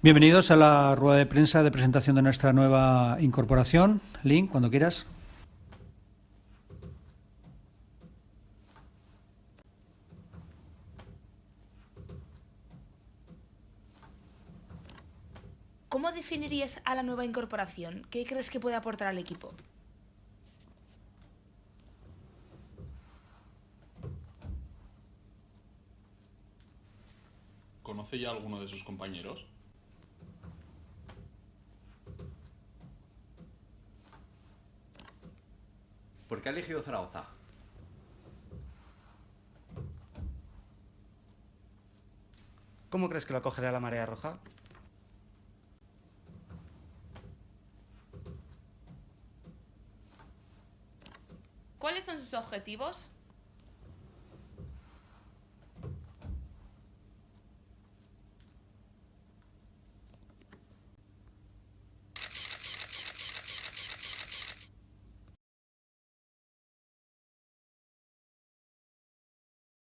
Bienvenidos a la rueda de prensa de presentación de nuestra nueva incorporación. Link, cuando quieras. ¿Cómo definirías a la nueva incorporación? ¿Qué crees que puede aportar al equipo? ¿Conoce ya a alguno de sus compañeros? ¿Por qué ha elegido Zaragoza? ¿Cómo crees que lo acogerá la Marea Roja? ¿Cuáles son sus objetivos?